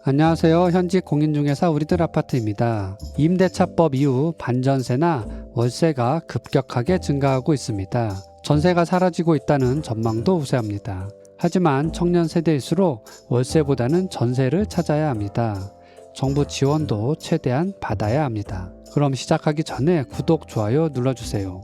안녕하세요. 현직 공인중개사 우리들 아파트입니다. 임대차법 이후 반전세나 월세가 급격하게 증가하고 있습니다. 전세가 사라지고 있다는 전망도 우세합니다. 하지만 청년 세대일수록 월세보다는 전세를 찾아야 합니다. 정부 지원도 최대한 받아야 합니다. 그럼 시작하기 전에 구독, 좋아요 눌러주세요.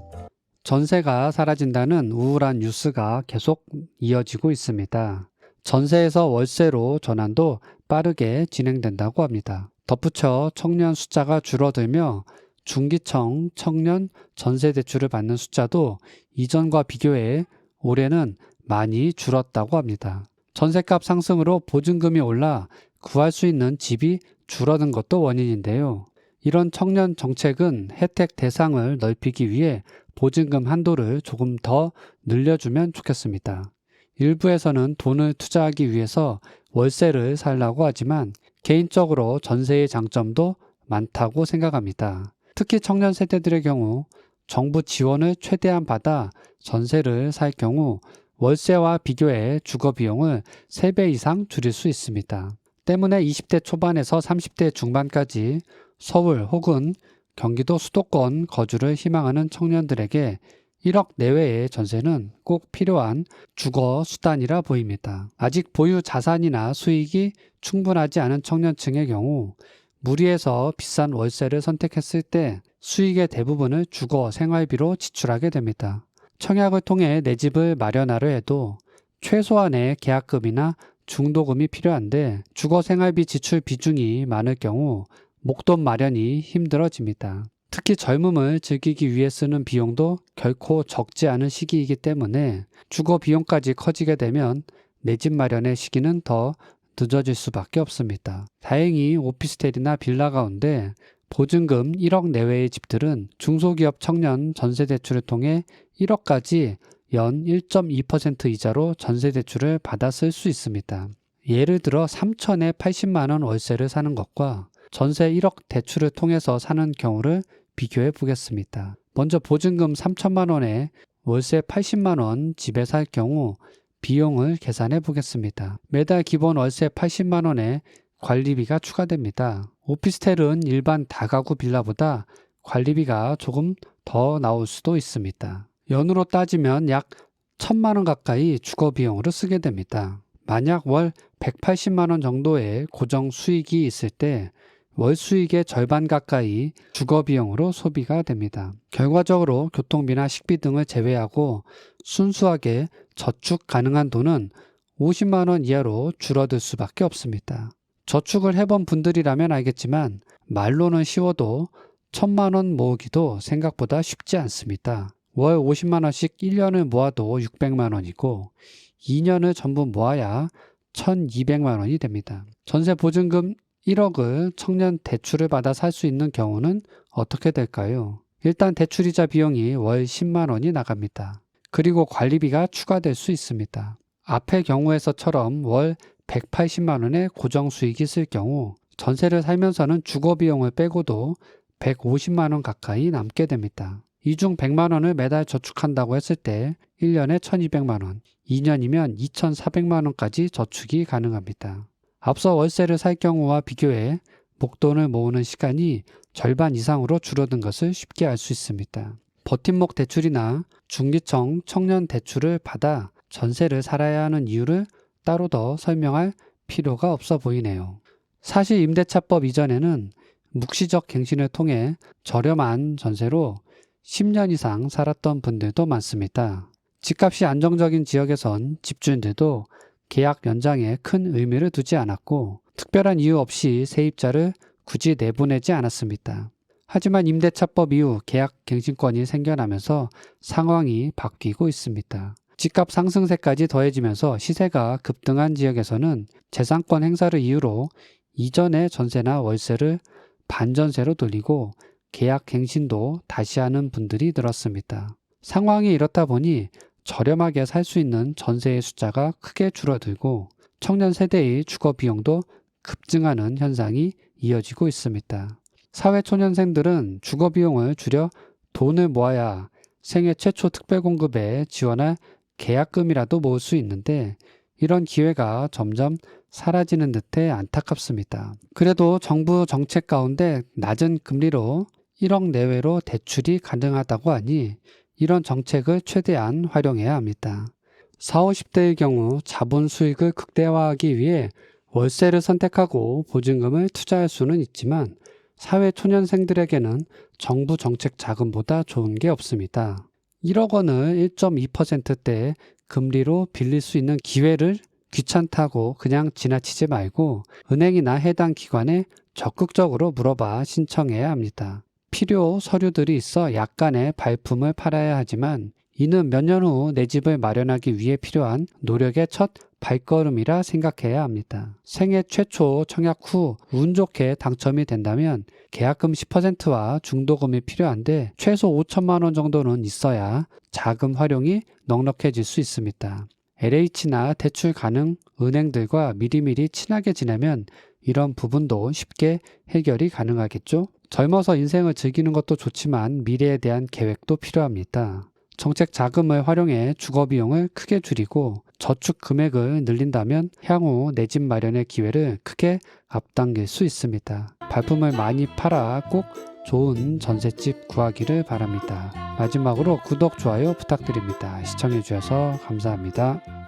전세가 사라진다는 우울한 뉴스가 계속 이어지고 있습니다. 전세에서 월세로 전환도 빠르게 진행된다고 합니다. 덧붙여 청년 숫자가 줄어들며 중기청 청년 전세대출을 받는 숫자도 이전과 비교해 올해는 많이 줄었다고 합니다. 전세값 상승으로 보증금이 올라 구할 수 있는 집이 줄어든 것도 원인인데요. 이런 청년 정책은 혜택 대상을 넓히기 위해 보증금 한도를 조금 더 늘려주면 좋겠습니다. 일부에서는 돈을 투자하기 위해서 월세를 살라고 하지만 개인적으로 전세의 장점도 많다고 생각합니다. 특히 청년 세대들의 경우 정부 지원을 최대한 받아 전세를 살 경우 월세와 비교해 주거 비용을 3배 이상 줄일 수 있습니다. 때문에 20대 초반에서 30대 중반까지 서울 혹은 경기도 수도권 거주를 희망하는 청년들에게 1억 내외의 전세는 꼭 필요한 주거 수단이라 보입니다. 아직 보유 자산이나 수익이 충분하지 않은 청년층의 경우 무리해서 비싼 월세를 선택했을 때 수익의 대부분을 주거 생활비로 지출하게 됩니다. 청약을 통해 내 집을 마련하려 해도 최소한의 계약금이나 중도금이 필요한데 주거 생활비 지출 비중이 많을 경우 목돈 마련이 힘들어집니다. 특히 젊음을 즐기기 위해 쓰는 비용도 결코 적지 않은 시기이기 때문에 주거 비용까지 커지게 되면 내 집 마련의 시기는 더 늦어질 수밖에 없습니다. 다행히 오피스텔이나 빌라 가운데 보증금 1억 내외의 집들은 중소기업 청년 전세대출을 통해 1억까지 연 1.2% 이자로 전세대출을 받아 쓸 수 있습니다. 예를 들어 3천에 80만 원 월세를 사는 것과 전세 1억 대출을 통해서 사는 경우를 비교해 보겠습니다. 먼저 보증금 3천만 원에 월세 80만 원 집에 살 경우 비용을 계산해 보겠습니다. 매달 기본 월세 80만 원에 관리비가 추가됩니다. 오피스텔은 일반 다가구 빌라보다 관리비가 조금 더 나올 수도 있습니다. 연으로 따지면 약 1,000만 원 가까이 주거 비용으로 쓰게 됩니다. 만약 월 180만 원 정도의 고정 수익이 있을 때 월 수익의 절반 가까이 주거 비용으로 소비가 됩니다. 결과적으로 교통비나 식비 등을 제외하고 순수하게 저축 가능한 돈은 50만 원 이하로 줄어들 수밖에 없습니다. 저축을 해본 분들이라면 알겠지만 말로는 쉬워도 1,000만 원 모으기도 생각보다 쉽지 않습니다. 월 50만 원씩 1년을 모아도 600만 원이고 2년을 전부 모아야 1,200만 원이 됩니다. 전세 보증금 1억을 청년 대출을 받아 살 수 있는 경우는 어떻게 될까요? 일단 대출이자 비용이 월 10만 원이 나갑니다. 그리고 관리비가 추가될 수 있습니다. 앞의 경우에서처럼 월 180만 원의 고정 수익이 있을 경우 전세를 살면서는 주거 비용을 빼고도 150만 원 가까이 남게 됩니다. 이 중 100만 원을 매달 저축한다고 했을 때 1년에 1,200만 원, 2년이면 2,400만 원까지 저축이 가능합니다. 앞서 월세를 살 경우와 비교해 목돈을 모으는 시간이 절반 이상으로 줄어든 것을 쉽게 알 수 있습니다. 버팀목 대출이나 중기청 청년 대출을 받아 전세를 살아야 하는 이유를 따로 더 설명할 필요가 없어 보이네요. 사실 임대차법 이전에는 묵시적 갱신을 통해 저렴한 전세로 10년 이상 살았던 분들도 많습니다. 집값이 안정적인 지역에선 집주인들도 계약 연장에 큰 의미를 두지 않았고 특별한 이유 없이 세입자를 굳이 내보내지 않았습니다. 하지만 임대차법 이후 계약 갱신권이 생겨나면서 상황이 바뀌고 있습니다. 집값 상승세까지 더해지면서 시세가 급등한 지역에서는 재산권 행사를 이유로 이전의 전세나 월세를 반전세로 돌리고 계약 갱신도 다시 하는 분들이 늘었습니다. 상황이 이렇다 보니 저렴하게 살 수 있는 전세의 숫자가 크게 줄어들고 청년 세대의 주거 비용도 급증하는 현상이 이어지고 있습니다. 사회초년생들은 주거 비용을 줄여 돈을 모아야 생애 최초 특별공급에 지원할 계약금이라도 모을 수 있는데 이런 기회가 점점 사라지는 듯해 안타깝습니다. 그래도 정부 정책 가운데 낮은 금리로 1억 내외로 대출이 가능하다고 하니 이런 정책을 최대한 활용해야 합니다. 40, 50대의 경우 자본 수익을 극대화하기 위해 월세를 선택하고 보증금을 투자할 수는 있지만 사회 초년생들에게는 정부 정책 자금보다 좋은 게 없습니다. 1억 원을 1.2%대 금리로 빌릴 수 있는 기회를 귀찮다고 그냥 지나치지 말고 은행이나 해당 기관에 적극적으로 물어봐 신청해야 합니다. 필요 서류들이 있어 약간의 발품을 팔아야 하지만 이는 몇 년 후 내 집을 마련하기 위해 필요한 노력의 첫 발걸음이라 생각해야 합니다. 생애 최초 청약 후 운 좋게 당첨이 된다면 계약금 10%와 중도금이 필요한데 최소 5천만 원 정도는 있어야 자금 활용이 넉넉해질 수 있습니다. LH나 대출 가능 은행들과 미리미리 친하게 지내면 이런 부분도 쉽게 해결이 가능하겠죠? 젊어서 인생을 즐기는 것도 좋지만 미래에 대한 계획도 필요합니다. 정책 자금을 활용해 주거비용을 크게 줄이고 저축 금액을 늘린다면 향후 내 집 마련의 기회를 크게 앞당길 수 있습니다. 발품을 많이 팔아 꼭 좋은 전셋집 구하기를 바랍니다. 마지막으로 구독, 좋아요 부탁드립니다. 시청해주셔서 감사합니다.